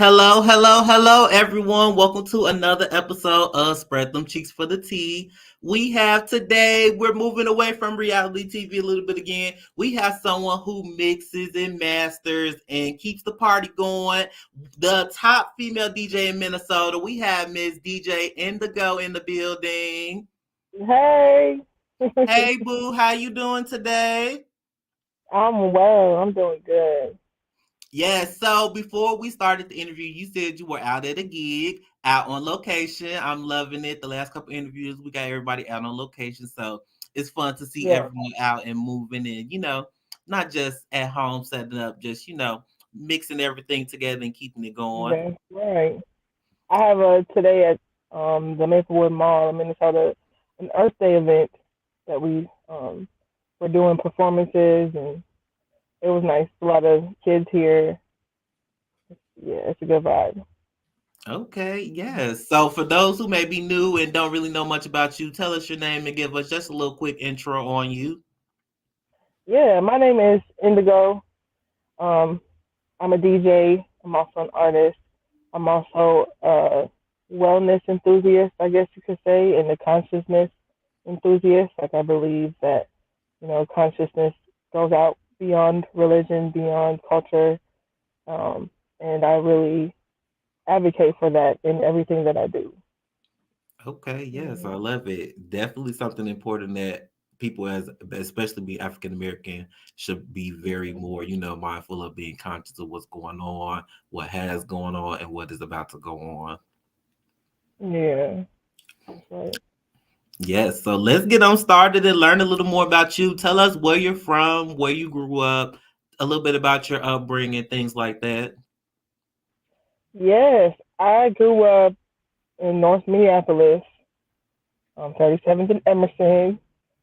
Hello, hello, hello, everyone. Welcome to another episode of Spread Them Cheeks for the Tea. We're moving away from reality TV a little bit again. We have someone who mixes and masters and keeps the party going. The top female DJ in Minnesota. We have Miss DJ Indigo in the building. Hey, Hey, boo, how you doing today? I'm well. I'm doing good. Yes. So before we started the interview, you said you were out at a gig, out on location. I'm loving it. The last couple interviews, we got everybody out on location. So it's fun to see Yeah, everyone out and moving and, not just at home setting up, just, mixing everything together and keeping it going. that's right. I have a today at the Maplewood Mall in Minnesota an Earth Day event that we were doing performances and it was nice. A lot of kids here. Yeah, it's a good vibe. Okay, yes. So for those who may be new and don't really know much about you, tell us your name and give us just a little quick intro on you. Yeah, my name is Indigo. Um, I'm a DJ. I'm also an artist. I'm also a wellness enthusiast, I guess you could say, and a consciousness enthusiast. Like I believe that, consciousness goes out beyond religion, beyond culture, um, and I really advocate for that in everything that I do. Okay, yes, I Mhm. love it. Definitely something important that people as especially being African American should be very more, mindful of being conscious of what's going on, what has going on, and what is about to go on. Yeah, that's right. Yes, so let's get on started and learn a little more about you. Tell us where you're from, where you grew up, a little bit about your upbringing, things like that. Yes, I grew up in North Minneapolis, 37th and Emerson.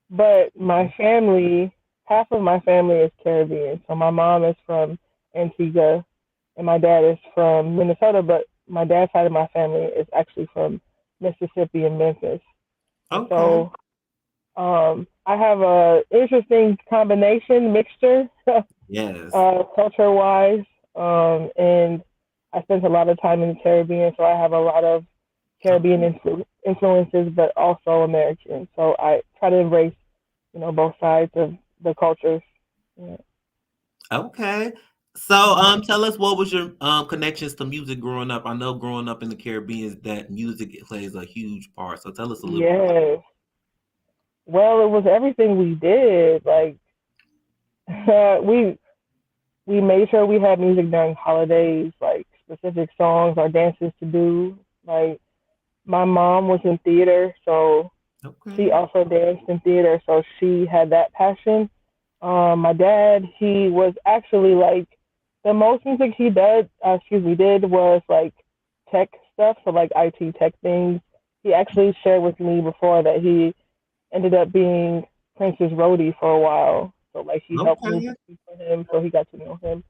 But my family, half of my family is Caribbean. So my mom is from Antigua and my dad is from Minnesota, but my dad's side of my family is actually from Mississippi and Memphis. And Okay. so I have a interesting combination mixture, Yes. culture wise. And I spent a lot of time in the Caribbean, so I have a lot of Caribbean Okay. influences, but also American. So I try to embrace, both sides of the cultures. Yeah. Okay. So, Mhm. tell us what was your connections to music growing up? I know growing up in the Caribbean that music plays a huge part. So, tell us a little bit about. Yes. Well, it was everything we did. Like we we made sure we had music during holidays, like specific songs or dances to do. Like my mom was in theater, so she Okay. also danced in theater, so she had that passion. My dad, he was actually like the most music he did was like tech stuff, so like IT tech things. He actually shared with me before that he ended up being Prince's roadie for a while. So like he helped move Okay. things for him, so he got to know him.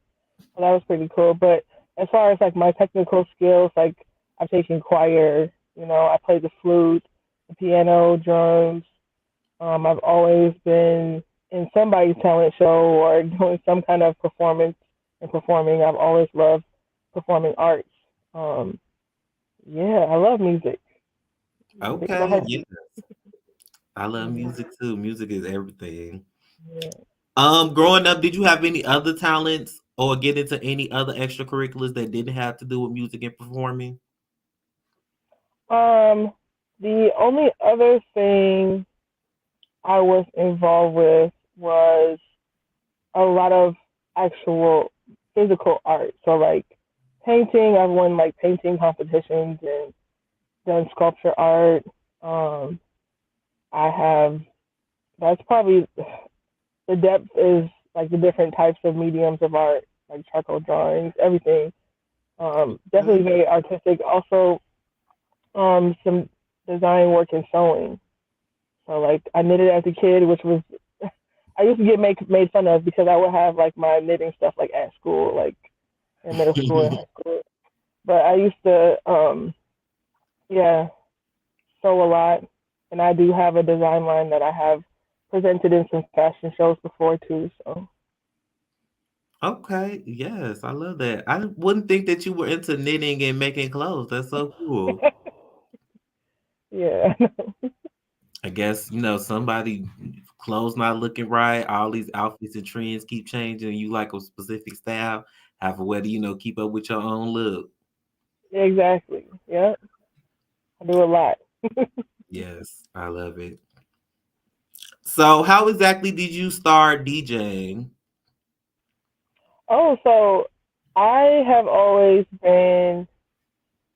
So that was pretty cool. But as far as like my technical skills, like I've taken choir, I played the flute, the piano, drums. I've always been in somebody's talent show or doing some kind of performance and performing. I've always loved performing arts. Um, yeah, I love music. Music's my Okay. Yeah. heartbeat. I love Mhm. music too. Music is everything. Yeah. Growing up, did you have any other talents or get into any other extracurriculars that didn't have to do with music and performing? Um, the only other thing I was involved with was a lot of actual physical art. So like painting, I've won like painting competitions and done sculpture art. Um, I have that's probably the depth is like the different types of mediums of art, like charcoal drawings, everything. Definitely Okay. very artistic. Also, some design work and sewing. So like I knitted as a kid, which was I used to get made fun of because I would have like my knitting stuff like at school, like in middle school and high school. But I used to, yeah, sew a lot, and I do have a design line that I have presented in some fashion shows before too. So Okay, yes, I love that. I wouldn't think that you were into knitting and making clothes. That's so cool. Yeah. I guess, somebody clothes not looking right, all these outfits and trends keep changing, you like a specific style, have a way to, keep up with your own look. Exactly. Yeah. I do a lot. Yes, I love it. So, how exactly did you start DJing? Oh, so I have always been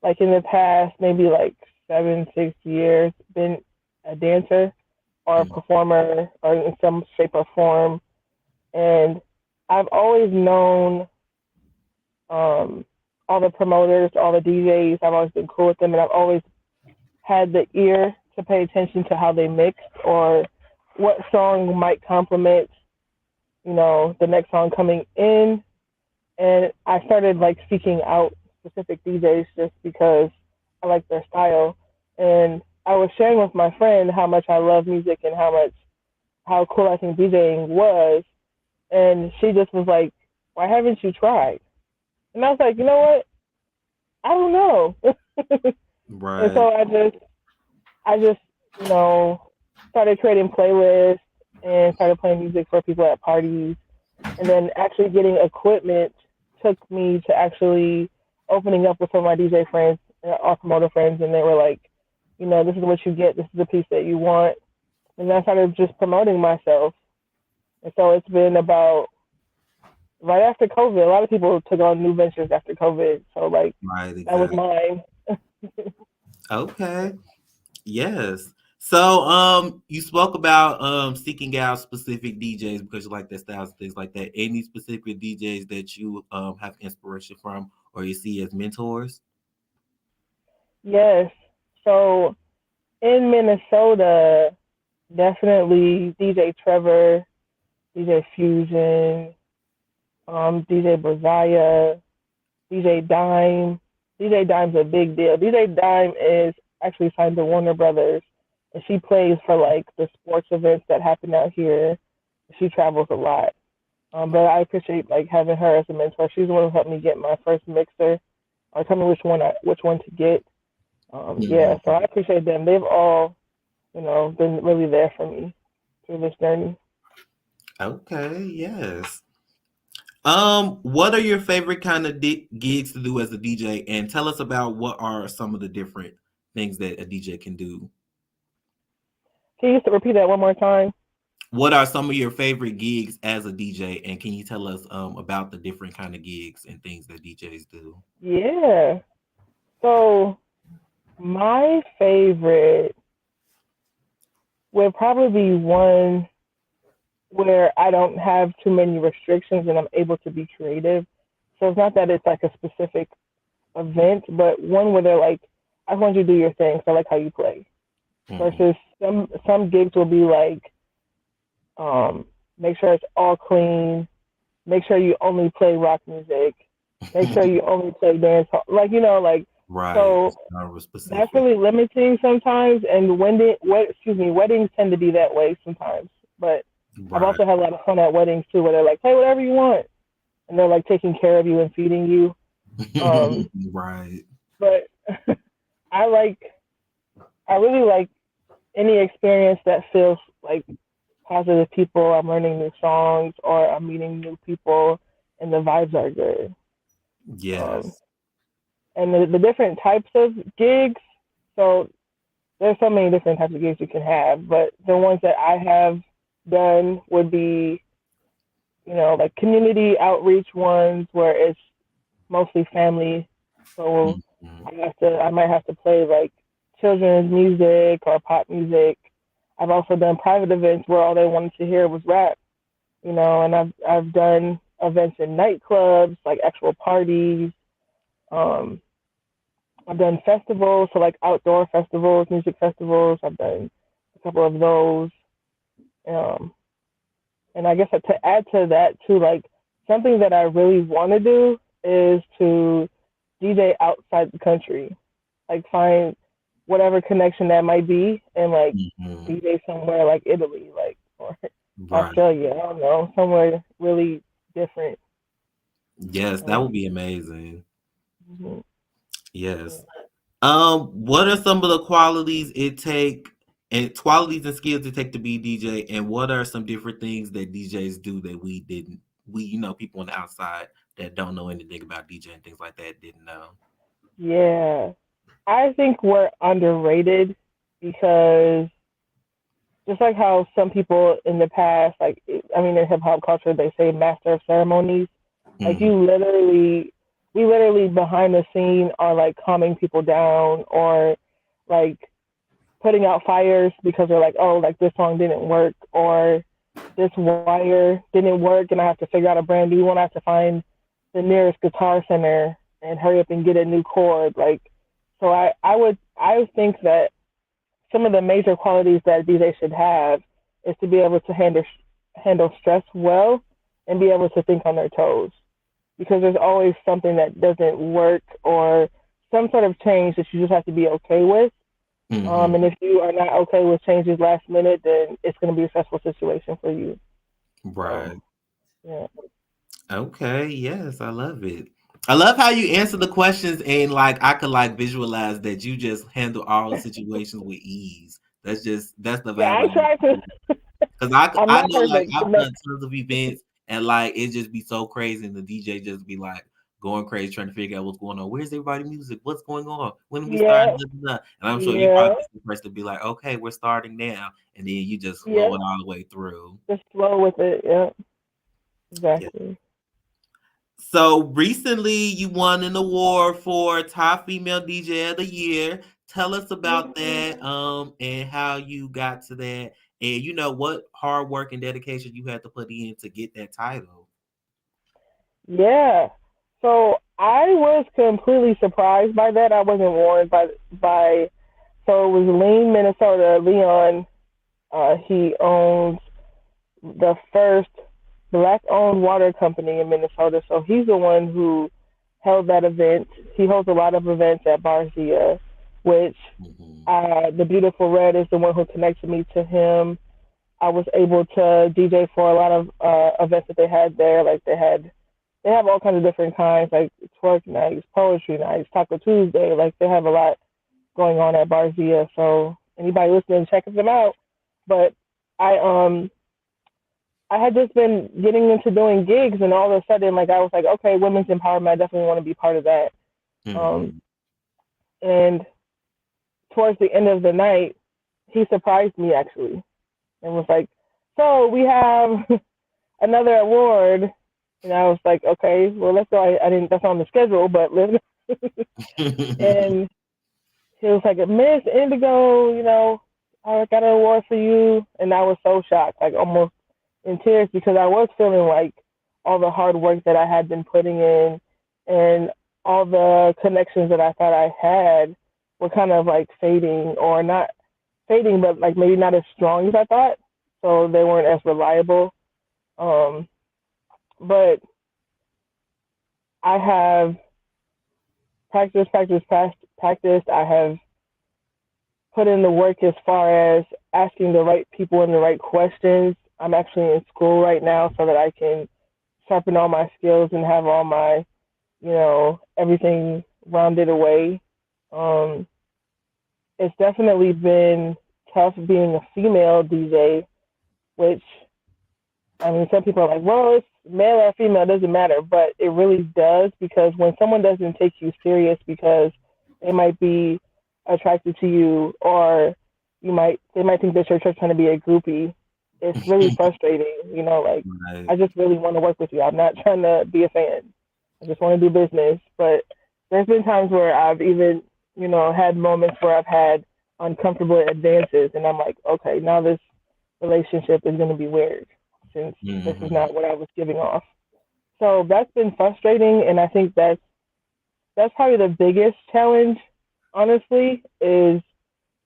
like in the past maybe like 7, 6 years been a dancer or a Mm, performer or in some shape or form, and I've always known um, all the promoters, all the DJs. I've always been cool with them, and I've always had the ear to pay attention to how they mix or what song might complement, the next song coming in. And I started like seeking out specific DJs just because I like their style. And I was sharing with my friend how much I love music and how cool I think DJing was. And she just was like, "Why haven't you tried?" And I was like, "You know what? I don't know." And right. so I just, you know, started creating playlists and started playing music for people at parties. And then actually getting equipment took me to actually opening up with some of my DJ friends, our promoter friends, and they were like, this is what you get. This is the piece that you want. And then I started just promoting myself. And so it's been about right after COVID. A lot of people took on new ventures after COVID. So like Right, that was exactly. mine. Okay. Yes. So, you spoke about seeking out specific DJs because you like their styles and things like that. Any specific DJs that you have inspiration from or you see as mentors? Yes. So in Minnesota, definitely DJ Trevor, DJ Fusion, DJ Brazaya, DJ Dime. DJ Dime's a big deal. DJ Dime is actually signed to Warner Brothers, and she plays for like the sports events that happen out here. She travels a lot. But I appreciate like having her as a mentor. She's the one who helped me get my first mixer, or tell me which one to get. Yeah, so Mhm. I appreciate them. They've all, been really there for me through this journey. Okay, yes. What are your favorite kind of gigs to do as a DJ? And tell us about what are some of the different things that a DJ can do. Can you just repeat that one more time? What are some of your favorite gigs as a DJ? And can you tell us about the different kind of gigs and things that DJs do? Yeah. So my favorite would probably be one where I don't have too many restrictions and I'm able to be creative. So it's not that it's like a specific event, but one where they're like, I want you to do your thing, so I like how you play. Mhm. Versus some gigs will be like, make sure it's all clean, make sure you only play rock music, make sure you only play dance, like like Right. so It's genre that's specific. really limiting sometimes. And weddings tend to be that way sometimes. But I've Right. also had a lot of fun at weddings too, where they're like, "Hey, whatever you want," and they're like taking care of you and feeding you. Um, Right. but I like, I really like any experience that feels like positive people. I'm learning new songs or I'm meeting new people, and the vibes are good. Um, Yes. and the different types of gigs. So there's so many different types of gigs you can have, but the ones that I have done would be, like community outreach ones where it's mostly family. So Mhm. I might have to play like children's music or pop music. I've also done private events where all they wanted to hear was rap, and I've done events in nightclubs, like actual parties. Um, I've done festivals, so like outdoor festivals, music festivals. I've done a couple of those. Um, and I guess to add to that too, like something that I really want to do is to DJ outside the country, like find whatever connection that might be, and like Mhm. DJ somewhere like Italy, like or Right. Australia. I don't know, somewhere really different. Yes, that would be amazing. Mm-hmm. Yes. What are some of the qualities and skills it take to be DJ, and what are some different things that DJs do that people on the outside that don't know anything about DJ and things like that didn't know? Yeah, I think we're underrated because just like how some people in the past, like I mean, in hip hop culture, they say master of ceremonies. Like Hmm. we literally behind the scene are like calming people down or like putting out fires because they're like, oh, like this song didn't work or this wire didn't work, and I have to figure out a brand new one. I have to find the nearest guitar center and hurry up and get a new chord. Like, so I think that some of the major qualities that DJ should have is to be able to handle stress well and be able to think on their toes because there's always something that doesn't work or some sort of change that you just have to be okay with. Hmm. And if you are not okay with changes last minute, then it's going to be a stressful situation for you. So, Right. yeah. Okay. Yes, I love it. I love how you answer the questions and like I could like visualize that you just handle all situations with ease. That's the Yeah, vibe I I try get. to. Cause I'm I not know like perfect. I've No, done tons of events and like it just be so crazy and the DJ just be like going crazy trying to figure out what's going on. Where's everybody music? What's going on? When are we starting? yeah, Blah, blah, blah. And I'm sure you yeah, probably just the person to be like, okay, we're starting now, and then you just flow yeah. it all the way through. Just flow with it. Yeah, Yeah. exactly. So recently you won an award for top female DJ of the year. Tell us about Mhm. that, and how you got to that, and what hard work and dedication you had to put in to get that title. Yeah. So I was completely surprised by that. I wasn't warned by. So it was Lean, Minnesota. Leon, he owns the first black-owned water company in Minnesota. So he's the one who held that event. He holds a lot of events at Barzia, which Mhm. the Beautiful Red is the one who connected me to him. I was able to DJ for a lot of events that they had there. Like they have all kinds of different kinds, like twerk nights, poetry nights, Taco Tuesday. Like they have a lot going on at Barzia. So anybody listening, check them out. But I I had just been getting into doing gigs, and all of a sudden, like I was like, okay, women's empowerment. I definitely want to be part of that. Um, Mhm. and towards the end of the night, he surprised me actually, and was like, "So we have another award." And I was like, "Okay, well, let's go." I didn't. That's on the schedule, but let's. And he was like, "Miss Indigo, I got an award for you," and I was so shocked, like almost in tears, because I was feeling like all the hard work that I had been putting in and all the connections that I thought I had were kind of like fading, or not fading, but like maybe not as strong as I thought. So they weren't as reliable. Um, but I have practiced. I have put in the work as far as asking the right people and the right questions. I'm actually in school right now so that I can sharpen all my skills and have all my, everything rounded away. Um, it's definitely been tough being a female DJ, which, I mean, some people are like, well, it's male or female, it doesn't matter, but it really does, because when someone doesn't take you serious because they might be attracted to you, or they might think that you're just trying to be a groupie, it's really frustrating. Like, Right. I just really want to work with you. I'm not trying to be a fan. I just want to do business. But there's been times where I've even, had moments where I've had uncomfortable advances, and I'm like, okay, now this relationship is going to be weird since this is Mhm. not what I was giving off. So that's been frustrating, and I think that's probably the biggest challenge, honestly, is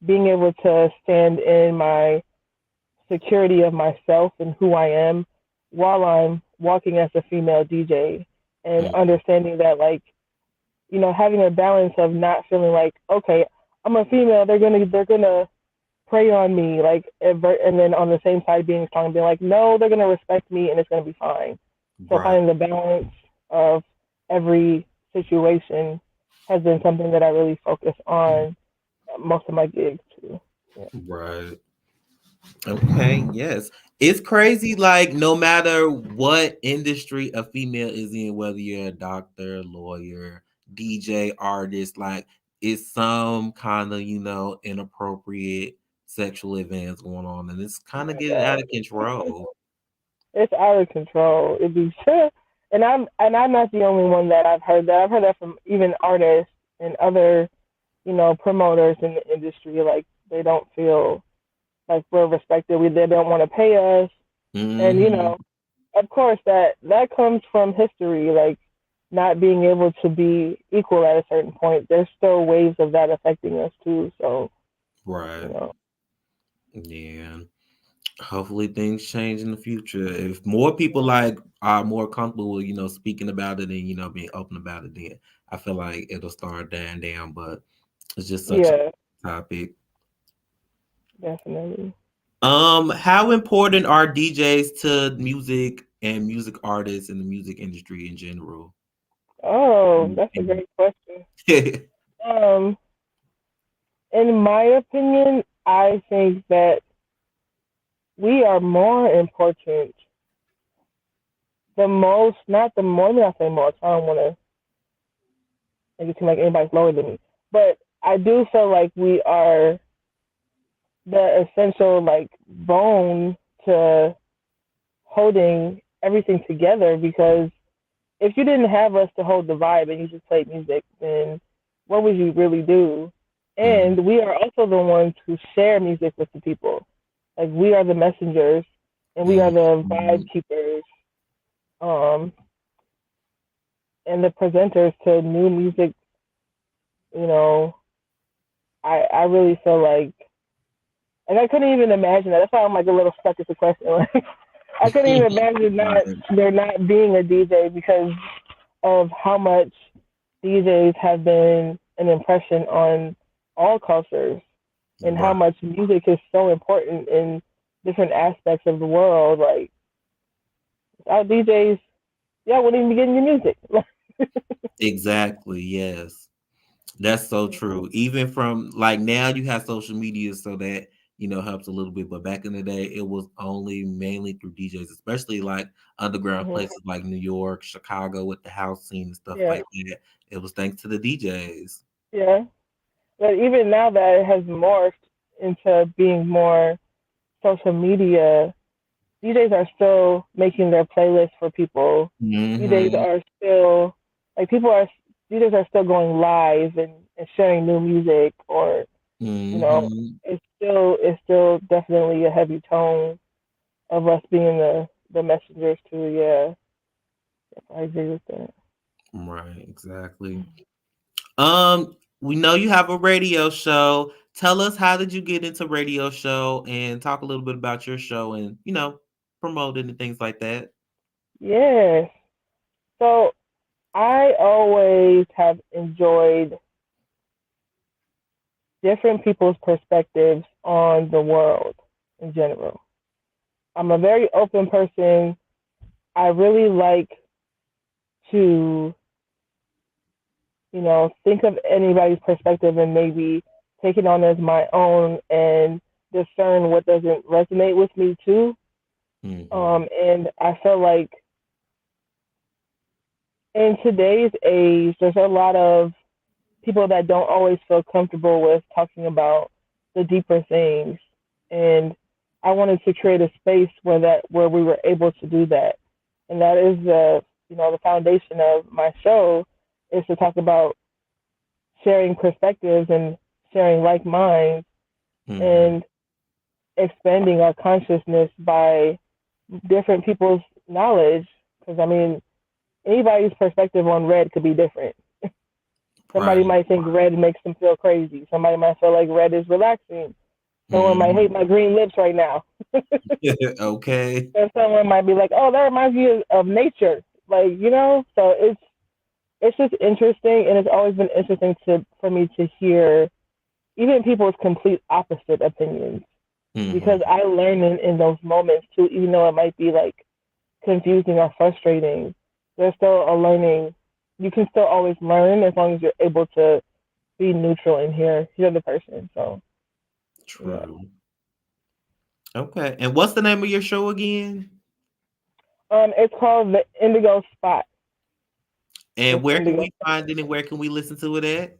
being able to stand in my security of myself and who I am while I'm walking as a female DJ, and Mhm. understanding that, like, having a balance of not feeling like, okay, I'm a female, they're gonna prey on me, like, and then on the same side being strong, being like, no, they're gonna respect me and it's gonna be fine. So Right. finding the balance. of every situation has been something that I really focus on most of my gigs too. Yeah. Right. Okay, yes. It's crazy, like no matter what industry a female is in, whether you're a doctor, lawyer, DJ, artist, like it's some kind of, inappropriate sexual advance going on and it's kind of getting out Yeah. of control. It's out of control. It be sure, and I'm not the only one that I've heard that. I've heard that from even artists and other promoters in the industry. Like they don't feel like we're respected. They don't want to pay us, and Hmm. of course that comes from history. Like not being able to be equal at a certain point. There's still waves of that affecting us too. So you Right. know, Yeah. Hopefully things change in the future. If more people like are more comfortable with, speaking about it and, being open about it, then I feel like it'll start dying down. But it's just such yeah, a topic. definitely. How important are DJs to music and music artists in the music industry in general? Oh, that's a great question. Um, in my opinion, I think that we are more important. The most, not the more than I say most. I don't want to make it seem like anybody's lower than me, but I do feel like we are the essential like bone to holding everything together. Because if you didn't have us to hold the vibe and you just played music, then what would you really do? Mm, And we are also the ones who share music with the people. Like we are the messengers and we are mm, the vibe mm, keepers, um, and the presenters to new music. You know, I really feel like, and I couldn't even imagine that. That's why I'm like a little stuck at the question. Like, I couldn't even imagine not right, there not being a DJ because of how much DJs have been an impression on all cultures and how right. much music is so important in different aspects of the world. Like without DJs, y'all wouldn't even be getting your music. Exactly. Yes. That's so true. Even from like now you have social media so that helps a little bit. But back in the day it was only mainly through DJs, especially like underground Mhm. places like New York, Chicago with the house scene and stuff Yeah, like that. It was thanks to the DJs. yeah. But even now that it has morphed into being more social media, DJs are still making their playlists for people. DJs Hmm. are still like people are DJs are still going live and sharing new music, or you know, Hmm. it's still definitely a heavy tone of us being the messengers too. Yeah, I agree with that. Right, exactly. We know you have a radio show. Tell us, how did you get into radio show and talk a little bit about your show and promote it and things like that. Yes. So I always have enjoyed different people's perspectives on the world in general. I'm a very open person. I really like to, think of anybody's perspective and maybe take it on as my own and discern what doesn't resonate with me too. Hmm. And I feel like in today's age, there's a lot of people that don't always feel comfortable with talking about the deeper things. And I wanted to create a space where we were able to do that. And that is the foundation of my show is to talk about sharing perspectives and sharing like minds Hmm. and expanding our consciousness by different people's knowledge. Because I mean, anybody's perspective on red could be different. Somebody Right. might think red makes them feel crazy. Somebody might feel like red is relaxing. Someone might hate Hmm. my green lips right now. Okay. And someone might be like, "Oh, that reminds me of nature." Like, so it's just interesting, and it's always been interesting for me to hear even people's complete opposite opinions, because Hmm. I learn in those moments too, even though it might be like confusing or frustrating. there's still a learning. You can still always learn as long as you're able to be neutral and hear the person. So yeah. True. Okay. And what's the name of your show again? It's called the Indigo Spot. And Just where can Indigo. we find it and where can we listen to it at?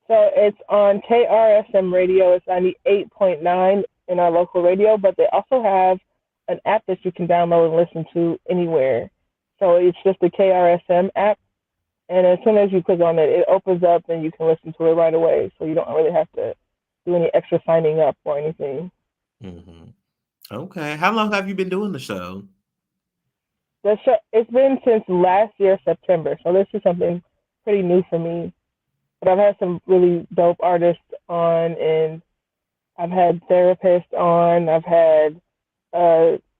So it's on KRSM radio. It's 98.9 in our local radio, but they also have an app that you can download and listen to anywhere. So it's just the KRSM app, and as soon as you click on it, it opens up and you can listen to it right away. So you don't really have to do any extra signing up or anything. Hmm. Okay. How long have you been doing the show? The show, it's been since last year September, so this is something pretty new for me. But I've had some really dope artists on, and I've had therapists on. I've had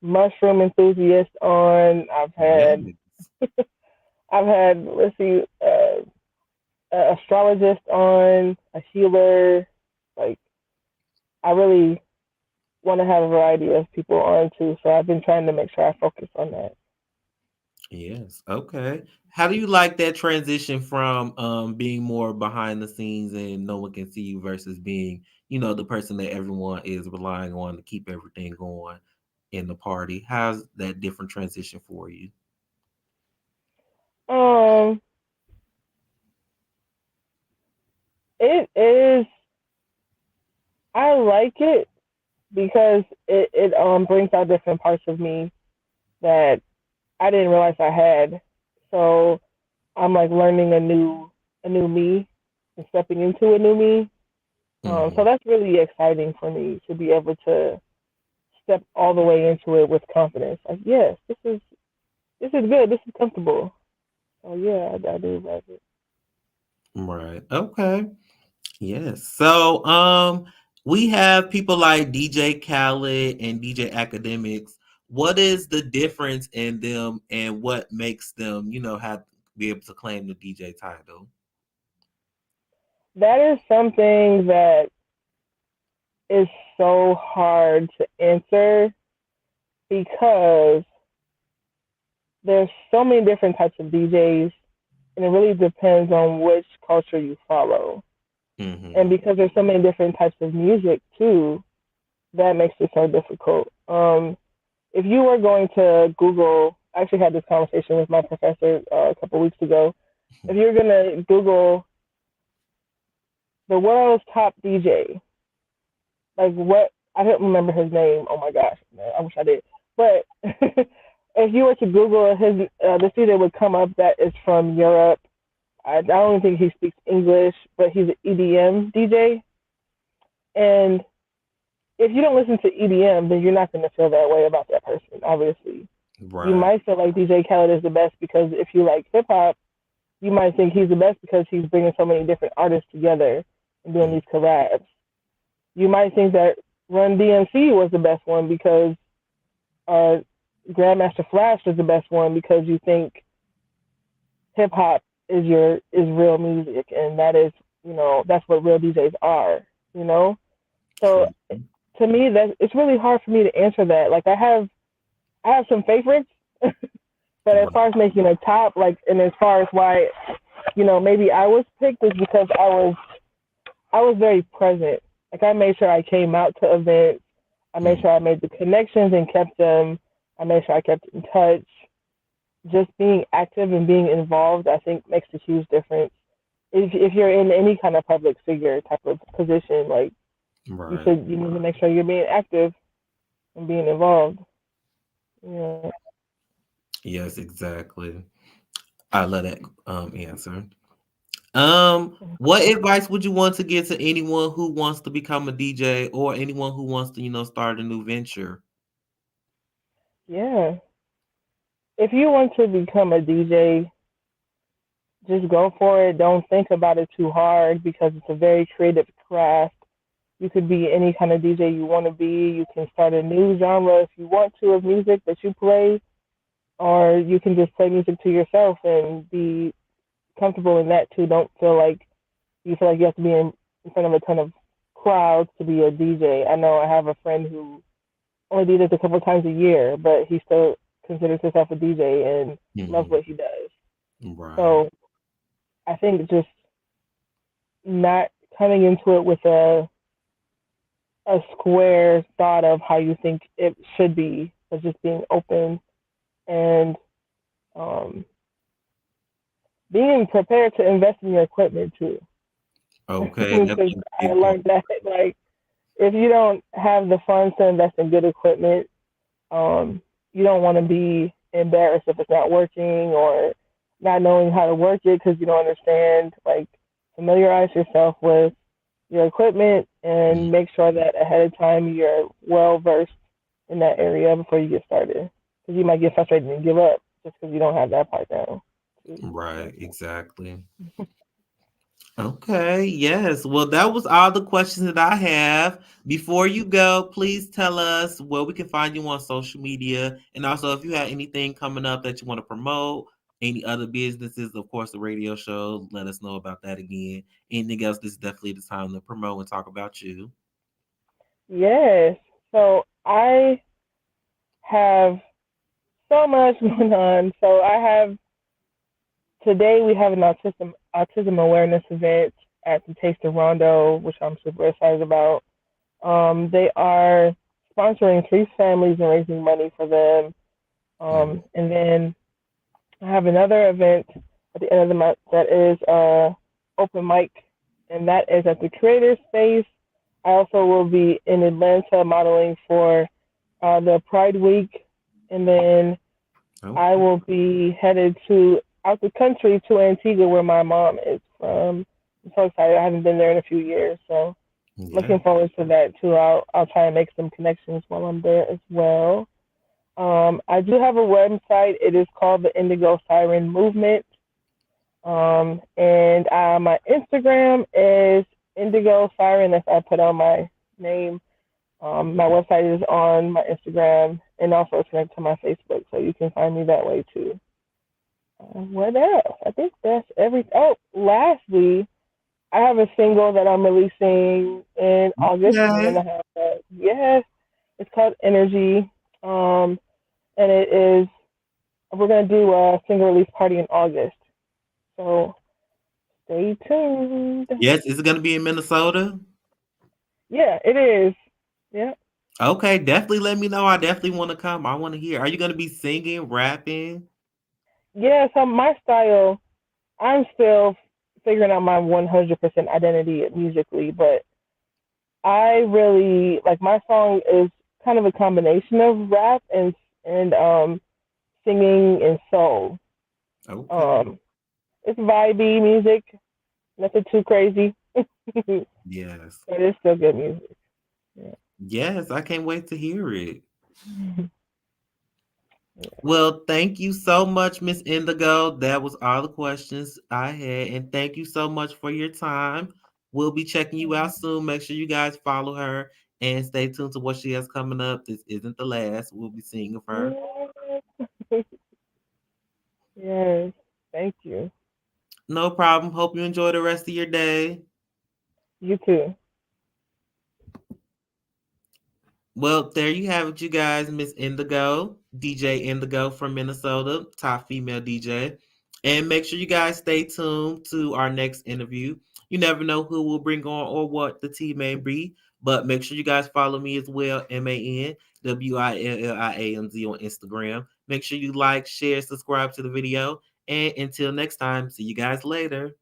mushroom enthusiast on. Yes. I've had let's see, a astrologist on, a healer. Like I really want to have a variety of people on too. So I've been trying to make sure I focus on that. Yes. Okay. How do you like that transition from being more behind the scenes and no one can see you versus being, the person that everyone is relying on to keep everything going in the party? How's that different transition for you? Um, it is. I like it because it brings out different parts of me that I didn't realize I had. So I'm like learning a new me and stepping into a new me. So Hmm. that's really exciting for me to be able to step all the way into it with confidence. Like, yes, this is good. This is comfortable. So yeah, I do like it. Right. Okay. Yes. So, we have people like DJ Khaled and DJ Academics. What is the difference in them, and what makes them, have be able to claim the DJ title? That is something that is so hard to answer because there's so many different types of DJs, and it really depends on which culture you follow. And Hmm. because there's so many different types of music too, that makes it so difficult. If you were going to Google, I actually had this conversation with my professor a couple weeks ago. If you're gonna Google the world's top DJ, like what I don't remember his name. Oh my gosh, man, I wish I did. But if you were to Google his, the DJ would come up that is from Europe. I don't think he speaks English, but he's an EDM DJ. And if you don't listen to EDM, then you're not going to feel that way about that person. Obviously, you Right. might feel like DJ Khaled is the best because if you like hip hop, you might think he's the best because he's bringing so many different artists together and doing Mm. these collabs. You might think that Run DMC was the best one because uh, Grandmaster Flash was the best one because you think hip hop is real music and that is that's what real DJs are. You know, so True. to me that it's really hard for me to answer that. Like I have some favorites, but as Right. far as making a top, like and as far as why maybe I was picked is because I was very present. Like I made sure I came out to events. I made Mm. sure I made the connections and kept them. I made sure I kept in touch. Just being active and being involved, I think, makes a huge difference. If you're in any kind of public figure type of position, like Right. you need to make sure you're being active and being involved. Yeah. Yes, exactly. I love that answer. What advice would you want to give to anyone who wants to become a DJ or anyone who wants to, start a new venture? Yeah. If you want to become a DJ, just go for it. Don't think about it too hard because it's a very creative craft. You could be any kind of DJ you want to be. You can start a new genre if you want to of music that you play, or you can just play music to yourself and be comfortable in that too. Don't feel like you have to be in front of a ton of crowds to be a DJ. I know I have a friend who only did it a couple of times a year, but he still considers himself a DJ and loves Mhm. what he does. Right. So I think just not coming into it with a square thought of how you think it should be, but just being open and um, being prepared to invest in your equipment too. Okay, that's Because a I big part. learned that like if you don't have the funds to invest in good equipment, um, you don't want to be embarrassed if it's not working or not knowing how to work it because you don't understand. Like familiarize yourself with your equipment Mm. and make sure that ahead of time you're well versed in that area before you get started. Because you might get frustrated and give up just because you don't have that part down. Right, exactly. Okay, yes. Well, that was all the questions that I have. Before you go, please tell us where we can find you on social media. And also, if you have anything coming up that you want to promote, any other businesses, of course, the radio show, let us know about that again. Anything else, this is definitely the time to promote and talk about you. Yes. So I have so much going on. So I have today we have an autism awareness event at the Taste of Rondo, which I'm super excited about. They are sponsoring three families and raising money for them. Mm. And then I have another event at the end of the month that is open mic, and that is at the Creator Space. I also will be in Atlanta modeling for the Pride Week, and then I Okay. will be headed to out the country to Antigua, where my mom is from. I'm so excited. I haven't been there in a few years, so Yeah. looking forward to that too. I'll try and make some connections while I'm there as well. I do have a website. It is called the Indigo Siren Movement. And my Instagram is Indigo Siren. As I put on my name. My website is on my Instagram and also connect to my Facebook, so you can find me that way too. What else? I think that's everything. Oh, lastly, I have a single that I'm releasing in August. We're Okay. gonna have that. Yes, it's called Energy. Um, and it is we're gonna do a single release party in August. So stay tuned. Yes, is it going to be in Minnesota? Yeah, it is. Yeah. Okay, definitely let me know. I definitely want to come. I want to hear. Are you going to be singing, rapping? Yeah, so my style, I'm still figuring out my 100% identity musically, but I really like my song is kind of a combination of rap and singing and soul. Okay. Um, it's vibey music, nothing too crazy, but Yes. it's still good music. Yeah. Yes, I can't wait to hear it. Yeah. Well, thank you so much, Miss Indigo. That was all the questions I had. And thank you so much for your time. We'll be checking you out soon. Make sure you guys follow her and stay tuned to what she has coming up. This isn't the last. We'll be seeing of her. Yes. Thank you. No problem. Hope you enjoy the rest of your day. You too. Well, there you have it, you guys. Miss Indigo, DJ Indigo from Minnesota, top female DJ. And make sure you guys stay tuned to our next interview. You never know who we'll bring on or what the team may be, but make sure you guys follow me as well, ManWilliamZ on Instagram. Make sure you like, share, subscribe to the video. And until next time, see you guys later.